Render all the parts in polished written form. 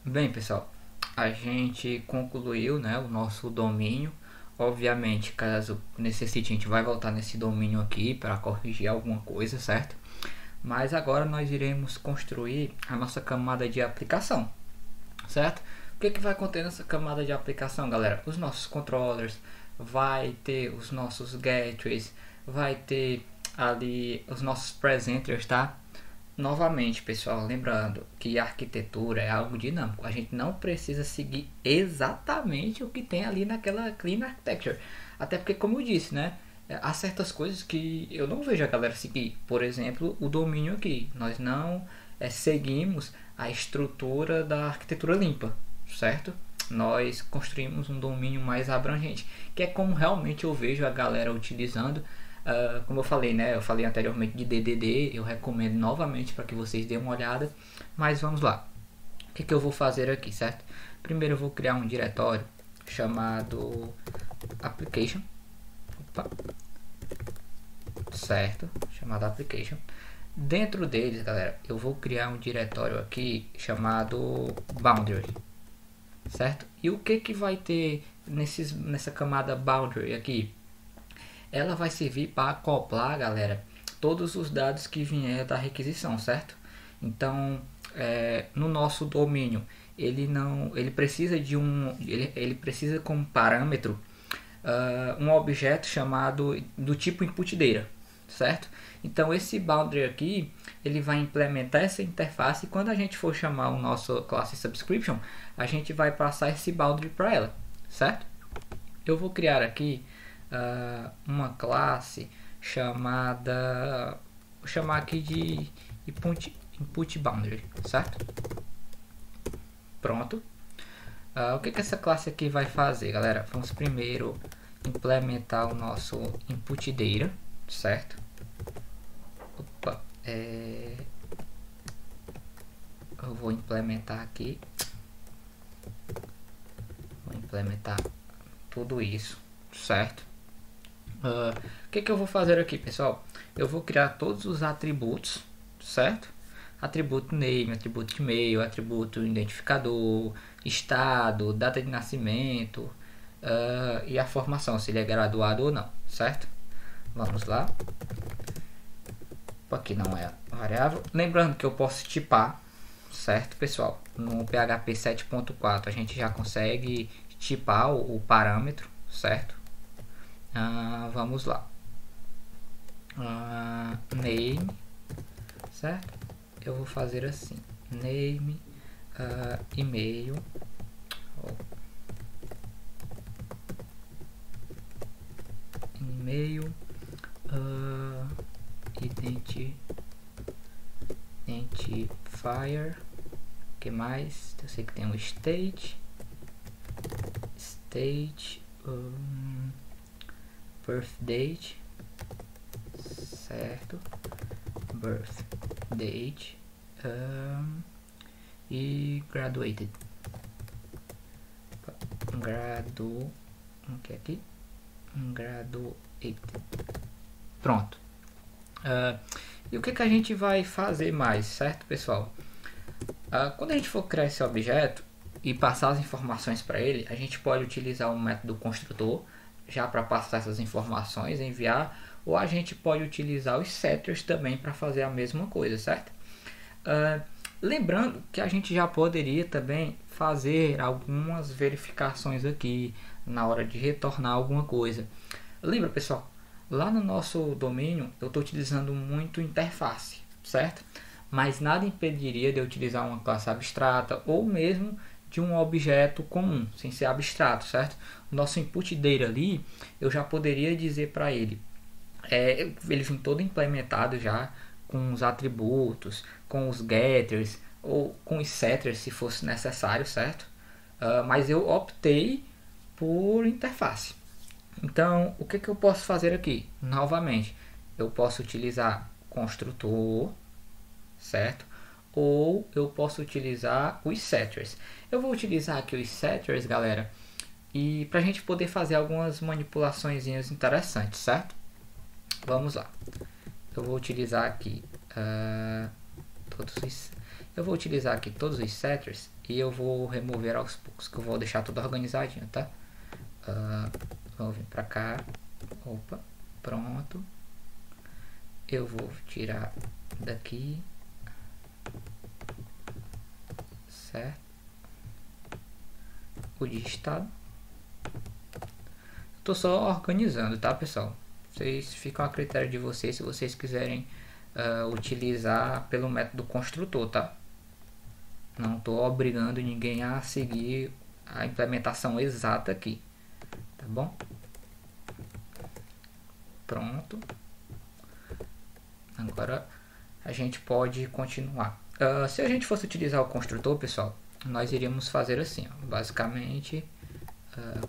Bem, pessoal, a gente concluiu, né, o nosso domínio. Obviamente, caso necessite, a gente vai voltar nesse domínio aqui para corrigir alguma coisa, certo? Mas agora nós iremos construir a nossa camada de aplicação, certo? O que vai conter nessa camada de aplicação, galera? Os nossos controllers, vai ter os nossos gateways, vai ter ali os nossos presenters, tá? Novamente, pessoal, lembrando que a arquitetura é algo dinâmico. A gente não precisa seguir exatamente o que tem ali naquela Clean Architecture. Até porque, como eu disse, né? Há certas coisas que eu não vejo a galera seguir. Por exemplo, o domínio aqui. Nós não seguimos a estrutura da arquitetura limpa, certo? Nós construímos um domínio mais abrangente, que é como realmente eu vejo a galera utilizando. Como eu falei, né? Eu falei anteriormente de DDD, eu recomendo novamente para que vocês dêem uma olhada. Mas vamos lá. O que eu vou fazer aqui, certo? Primeiro eu vou criar um diretório chamado application. Opa. Certo? Chamado application. Dentro deles, galera, eu vou criar um diretório aqui chamado boundary. Certo? E o que vai ter nessa camada boundary aqui? Ela vai servir para acoplar, galera, todos os dados que vier da requisição, certo? Então, no nosso domínio, ele precisa de ele precisa como parâmetro um objeto chamado do tipo input data, certo? Então esse boundary aqui, ele vai implementar essa interface e quando a gente for chamar o nosso classe subscription, a gente vai passar esse boundary para ela, certo? Eu vou criar aqui uma classe chamada, vou chamar aqui de input boundary, certo? Pronto. O que essa classe aqui vai fazer, galera? Vamos primeiro implementar o nosso input data, certo? Opa, eu vou implementar aqui, vou implementar tudo isso, certo? O que eu vou fazer aqui, pessoal? Eu vou criar todos os atributos, certo? Atributo name, atributo e-mail, atributo identificador, estado, data de nascimento e a formação, se ele é graduado ou não, certo? Vamos lá. Aqui não é variável. Lembrando que eu posso tipar, certo, pessoal? No PHP 7.4 a gente já consegue tipar o parâmetro, certo? Vamos lá. Name, certo? Eu vou fazer assim: name, e-mail, e-mail, identifier. Que mais? Eu sei que tem um state, birth date, certo? Birth date e graduated. Aqui. Graduated. Pronto. E o que a gente vai fazer mais, certo, pessoal? Quando a gente for criar esse objeto e passar as informações para ele, a gente pode utilizar um método construtor já para passar essas informações, enviar, ou a gente pode utilizar os setters também para fazer a mesma coisa, certo? Lembrando que a gente já poderia também fazer algumas verificações aqui na hora de retornar alguma coisa. Lembra, pessoal? Lá no nosso domínio eu estou utilizando muito interface, certo? Mas nada impediria de eu utilizar uma classe abstrata ou mesmo de um objeto comum, sem ser abstrato, certo? O nosso input data ali, eu já poderia dizer para ele, ele vem todo implementado já com os atributos, com os getters ou com os setters se fosse necessário, certo? Mas eu optei por interface. Então, o que eu posso fazer aqui? Novamente, eu posso utilizar construtor, certo? Ou eu posso utilizar os setters. Eu vou utilizar aqui os setters, galera, e para a gente poder fazer algumas manipulações interessantes, certo? Vamos lá. Eu vou utilizar aqui todos os setters e eu vou remover aos poucos, que eu vou deixar tudo organizadinho, tá? Vou vir pra cá, opa, pronto. Eu vou tirar daqui, certo? O digitado. Tô só organizando, tá, pessoal? Vocês ficam a critério de vocês se vocês quiserem utilizar pelo método construtor, tá? Não tô obrigando ninguém a seguir a implementação exata aqui, tá bom? Pronto. Agora a gente pode continuar. Se a gente fosse utilizar o construtor, pessoal, nós iríamos fazer assim, ó. Basicamente,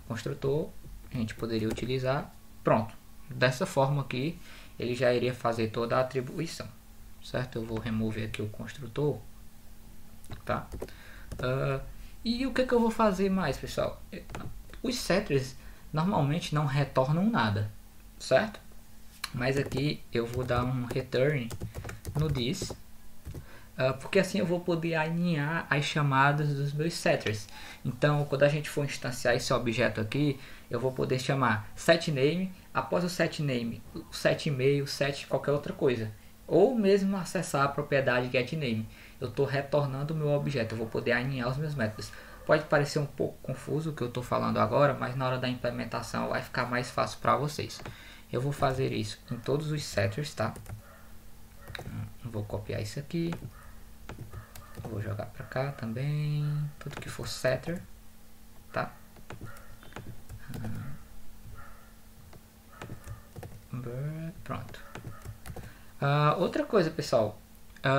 construtor a gente poderia utilizar, pronto, dessa forma aqui ele já iria fazer toda a atribuição, certo? Eu vou remover aqui o construtor, tá? E o que eu vou fazer mais, pessoal? Os setters normalmente não retornam nada, certo? Mas aqui eu vou dar um return no this, porque assim eu vou poder alinhar as chamadas dos meus setters. Então, quando a gente for instanciar esse objeto aqui, eu vou poder chamar setName, após o setName, o setEmail, set qualquer outra coisa, ou mesmo acessar a propriedade getName. Eu estou retornando o meu objeto, eu vou poder alinhar os meus métodos. Pode parecer um pouco confuso o que eu estou falando agora, mas na hora da implementação vai ficar mais fácil para vocês. Eu vou fazer isso em todos os setters, tá? Vou copiar isso aqui. Vou jogar para cá também. Tudo que for setter, tá? Pronto. Outra coisa, pessoal.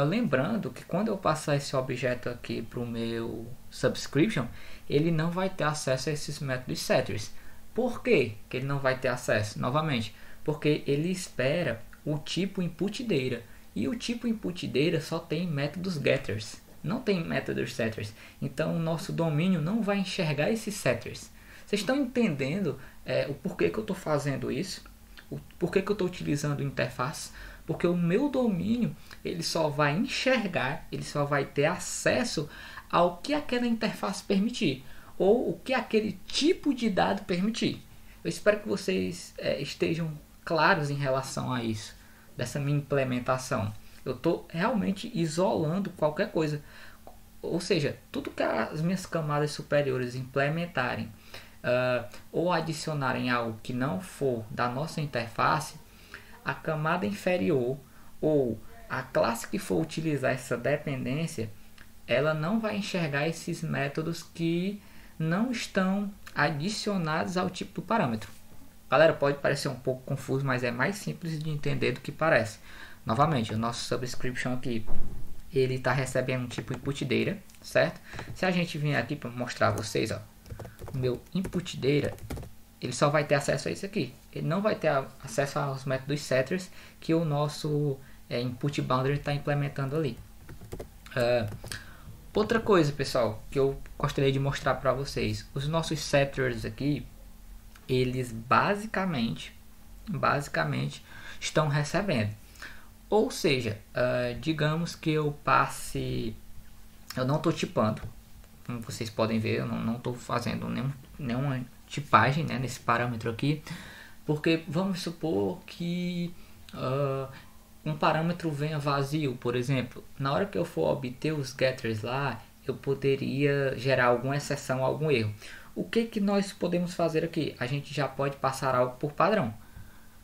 Lembrando que quando eu passar esse objeto aqui para o meu subscription, ele não vai ter acesso a esses métodos setters. Por que ele não vai ter acesso? Novamente, porque ele espera o tipo input data. E o tipo input data só tem métodos getters, não tem métodos setters. Então o nosso domínio não vai enxergar esses setters. Vocês estão entendendo o porquê que eu estou fazendo isso? O porquê que eu estou utilizando interface? Porque o meu domínio ele só vai enxergar, ele só vai ter acesso ao que aquela interface permitir, ou o que aquele tipo de dado permitir. Eu espero que vocês estejam claros em relação a isso, dessa minha implementação. Eu estou realmente isolando qualquer coisa. Ou seja, tudo que as minhas camadas superiores implementarem ou adicionarem algo que não for da nossa interface, a camada inferior ou a classe que for utilizar essa dependência, ela não vai enxergar esses métodos que não estão adicionados ao tipo do parâmetro. Galera, pode parecer um pouco confuso, mas é mais simples de entender do que parece. Novamente, o nosso subscription aqui, ele está recebendo um tipo input data, certo? Se a gente vir aqui para mostrar a vocês, ó, o meu input data, ele só vai ter acesso a isso aqui. Ele não vai ter acesso aos métodos setters que o nosso input boundary está implementando ali. Outra coisa, pessoal, que eu gostaria de mostrar para vocês, os nossos setters aqui, eles basicamente estão recebendo. Ou seja, digamos que eu passe, eu não estou tipando, como vocês podem ver, eu não estou fazendo nenhuma tipagem, né, nesse parâmetro aqui, porque vamos supor que um parâmetro venha vazio, por exemplo. Na hora que eu for obter os getters lá, eu poderia gerar alguma exceção, algum erro. O que nós podemos fazer aqui? A gente já pode passar algo por padrão,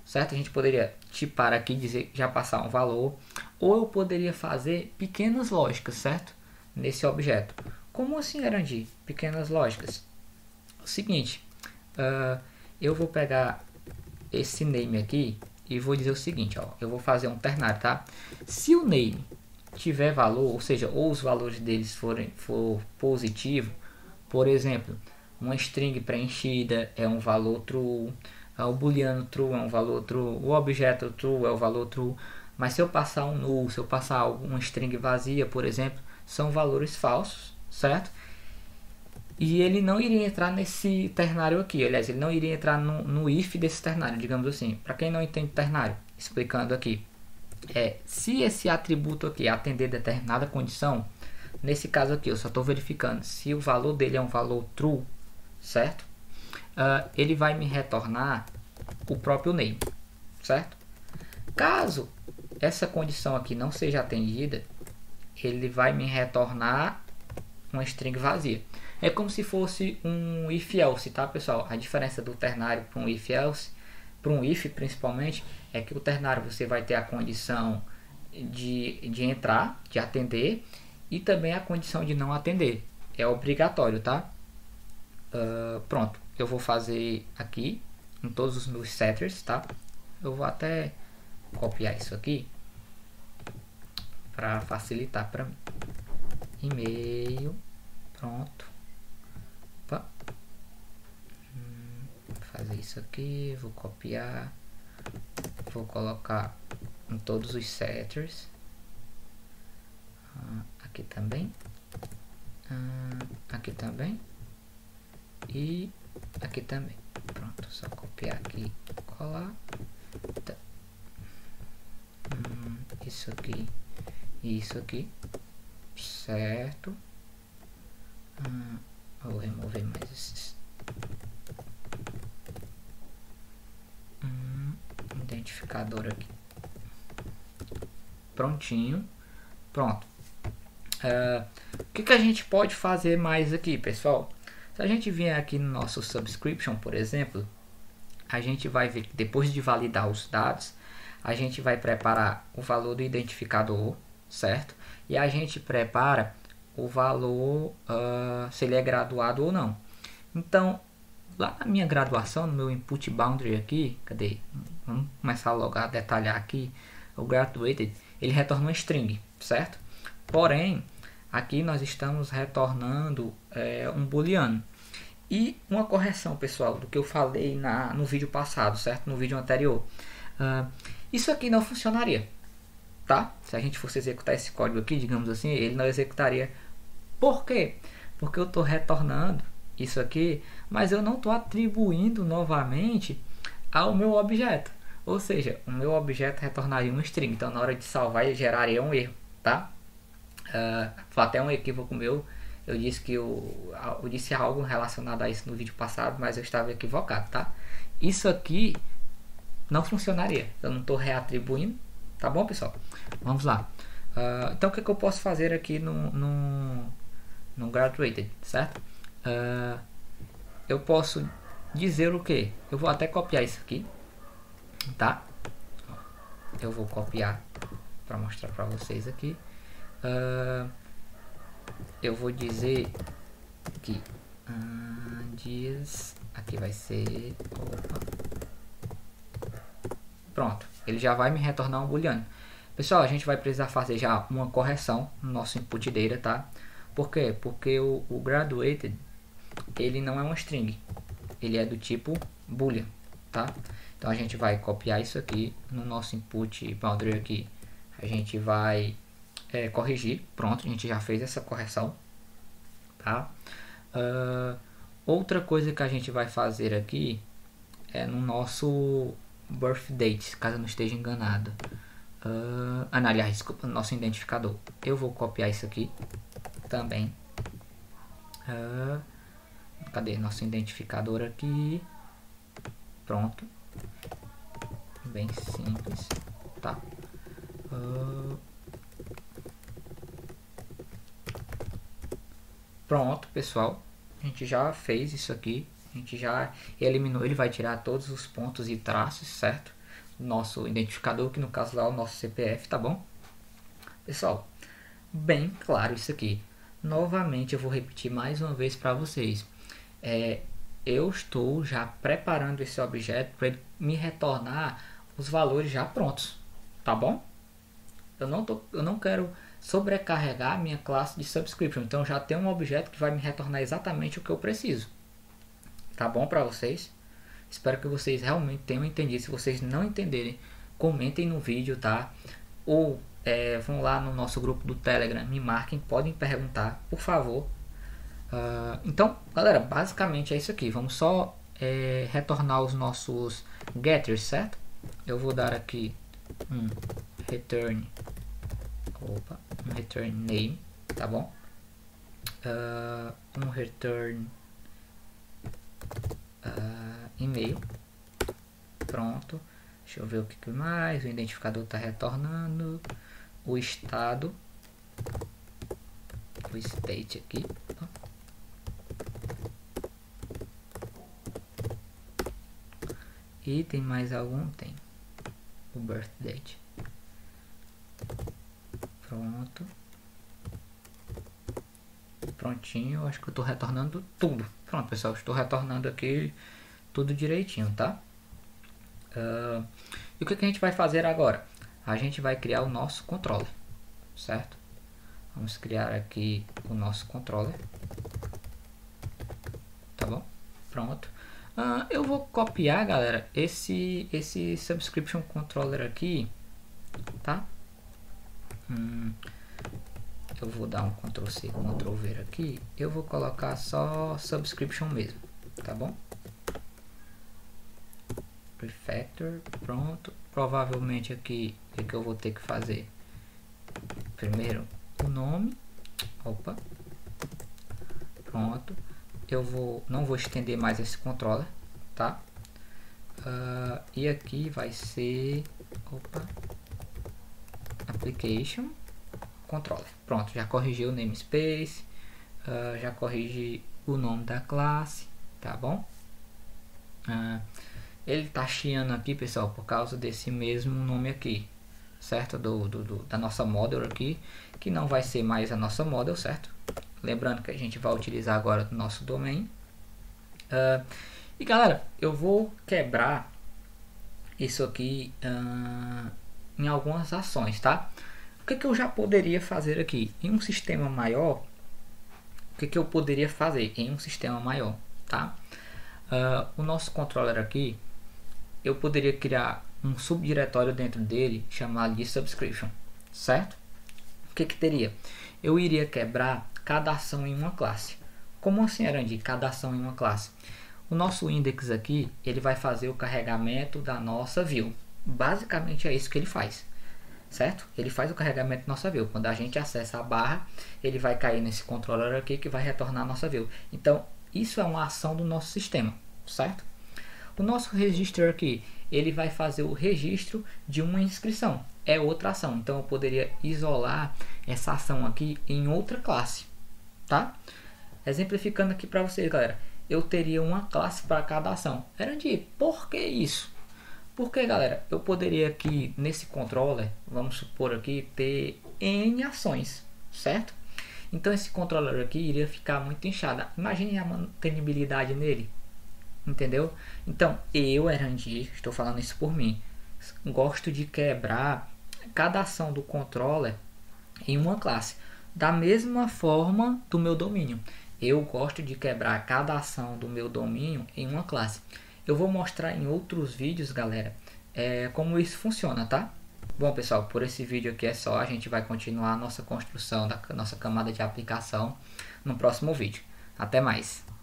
certo? A gente poderia tipar aqui, dizer já passar um valor, ou eu poderia fazer pequenas lógicas, certo? Nesse objeto. Como assim, Arandi? Pequenas lógicas. O seguinte, eu vou pegar esse name aqui e vou dizer o seguinte, ó, eu vou fazer um ternário, tá? Se o name tiver valor, ou seja, ou os valores deles for positivo, por exemplo, uma string preenchida é um valor true, o booleano true é um valor true, o objeto true é o valor true, mas se eu passar um null, se eu passar uma string vazia, por exemplo, são valores falsos, certo? E ele não iria entrar nesse ternário aqui, aliás, ele não iria entrar no if desse ternário, digamos assim. Para quem não entende ternário, explicando aqui, se esse atributo aqui atender determinada condição, Nesse caso aqui, eu só estou verificando se o valor dele é um valor true, certo? Ele vai me retornar o próprio name, certo? Caso essa condição aqui não seja atendida, ele vai me retornar uma string vazia. É como se fosse um if else, tá, pessoal? A diferença do ternário para um if else, para um if principalmente, é que o ternário você vai ter a condição de entrar, de atender, e também a condição de não atender. É obrigatório, tá? Pronto, eu vou fazer aqui em todos os meus setters, tá? Eu vou até copiar isso aqui para facilitar para mim. E-mail, pronto. Opa. Vou fazer isso aqui, vou copiar, vou colocar em todos os setters, aqui também, aqui também e aqui também. Pronto, só copiar aqui, colar, tá. Isso aqui e isso aqui, certo. Vou remover mais esses. Identificador aqui. Prontinho. Pronto. O que a gente pode fazer mais aqui, pessoal? Se a gente vier aqui no nosso subscription, por exemplo, a gente vai ver que depois de validar os dados, a gente vai preparar o valor do identificador, certo? E a gente prepara o valor, se ele é graduado ou não. Então, lá na minha graduação, no meu input boundary aqui, cadê? Vamos começar logo a detalhar aqui. O graduated, ele retorna uma string, certo? Porém, aqui nós estamos retornando um booleano. E uma correção, pessoal, do que eu falei no vídeo passado, certo? No vídeo anterior. Isso aqui não funcionaria, tá? Se a gente fosse executar esse código aqui, digamos assim, ele não executaria. Por quê? Porque eu estou retornando isso aqui, mas eu não estou atribuindo novamente ao meu objeto. Ou seja, o meu objeto retornaria um string. Então, na hora de salvar, ele geraria um erro, tá? Foi até um equívoco meu. Eu disse que eu disse algo relacionado a isso no vídeo passado, mas eu estava equivocado, tá? Isso aqui não funcionaria. Eu não estou reatribuindo, tá bom, pessoal? Vamos lá. Então, o que eu posso fazer aqui no graduated, certo? Eu posso dizer o que? Eu vou até copiar isso aqui, tá? Eu vou copiar para mostrar para vocês aqui. Eu vou dizer que dias aqui vai ser, pronto, ele já vai me retornar um booleano. Pessoal, a gente vai precisar fazer já uma correção no nosso input data, tá? Por quê? Porque o graduated, ele não é uma string, ele é do tipo boolean, tá? Então a gente vai copiar isso aqui no nosso input boundary aqui, a gente vai corrigir. Pronto, a gente já fez essa correção, tá? Outra coisa que a gente vai fazer aqui é no nosso birth date, caso eu não esteja enganado. Aliás, desculpa, no nosso identificador. Eu vou copiar isso aqui também. Cadê nosso identificador aqui? Pronto, bem simples, tá? Pronto, pessoal, a gente já fez isso aqui, a gente já eliminou. Ele vai tirar todos os pontos e traços, certo? Nosso identificador, que no caso lá é o nosso CPF, tá bom? Pessoal, bem claro isso aqui. Novamente eu vou repetir mais uma vez para vocês. Eu estou já preparando esse objeto para ele me retornar os valores já prontos, tá bom? Eu não quero sobrecarregar a minha classe de subscription, então já tem um objeto que vai me retornar exatamente o que eu preciso, tá bom para vocês? Espero que vocês realmente tenham entendido. Se vocês não entenderem, comentem no vídeo, tá? Ou vão lá no nosso grupo do Telegram, me marquem, podem perguntar, por favor. Então, galera, basicamente é isso aqui. Vamos só retornar os nossos getters, certo? Eu vou dar aqui um return name, tá bom? um return e-mail. Pronto. Deixa eu ver o que mais. O identificador está retornando. O estado. O state aqui. E tem mais algum? Tem. O birth date. Pronto. Prontinho. Acho que eu estou retornando tudo. Pronto, pessoal. Estou retornando aqui tudo direitinho, tá? E o que a gente vai fazer agora? A gente vai criar o nosso controller, certo? Vamos criar aqui o nosso controller, tá bom? Pronto. Eu vou copiar, galera, esse subscription controller aqui, tá? Eu vou dar um Ctrl C, Ctrl V aqui. Eu vou colocar só subscription mesmo, tá bom? Refactor, pronto. Provavelmente aqui o que eu vou ter que fazer? Primeiro o nome. Opa. Pronto. Não vou estender mais esse controller, tá? E aqui vai ser application controller. Pronto, já corrigi o namespace, já corrigi o nome da classe, tá bom? Ele tá chiando aqui, pessoal, por causa desse mesmo nome aqui, certo? Da nossa model aqui, que não vai ser mais a nossa model, certo? Lembrando que a gente vai utilizar agora o nosso domain. E galera, eu vou quebrar isso aqui em algumas ações, tá? O que eu já poderia fazer aqui? Em um sistema maior, o que eu poderia fazer em um sistema maior, tá? O nosso controller aqui, eu poderia criar um subdiretório dentro dele chamado de subscription, certo? O que teria? Eu iria quebrar cada ação em uma classe. Como assim, Arandi? Cada ação em uma classe. O nosso index aqui, ele vai fazer o carregamento da nossa view. Basicamente é isso que ele faz, certo? Ele faz o carregamento da nossa view. Quando a gente acessa a barra, ele vai cair nesse controller aqui que vai retornar a nossa view. Então, isso é uma ação do nosso sistema, certo? O nosso registro aqui, ele vai fazer o registro de uma inscrição. É outra ação. Então, eu poderia isolar essa ação aqui em outra classe, tá? Exemplificando aqui para vocês, galera. Eu teria uma classe para cada ação. Arandi, por que isso? Porque, galera, eu poderia aqui nesse controller, vamos supor aqui, ter N ações, certo? Então, esse controller aqui iria ficar muito inchado. Imagine a mantenibilidade nele. Entendeu? Então, eu, Arandi, estou falando isso por mim, gosto de quebrar cada ação do controller em uma classe, da mesma forma do meu domínio. Eu gosto de quebrar cada ação do meu domínio em uma classe. Eu vou mostrar em outros vídeos, galera, como isso funciona, tá? Bom, pessoal, por esse vídeo aqui é só. A gente vai continuar a nossa construção da nossa camada de aplicação no próximo vídeo. Até mais!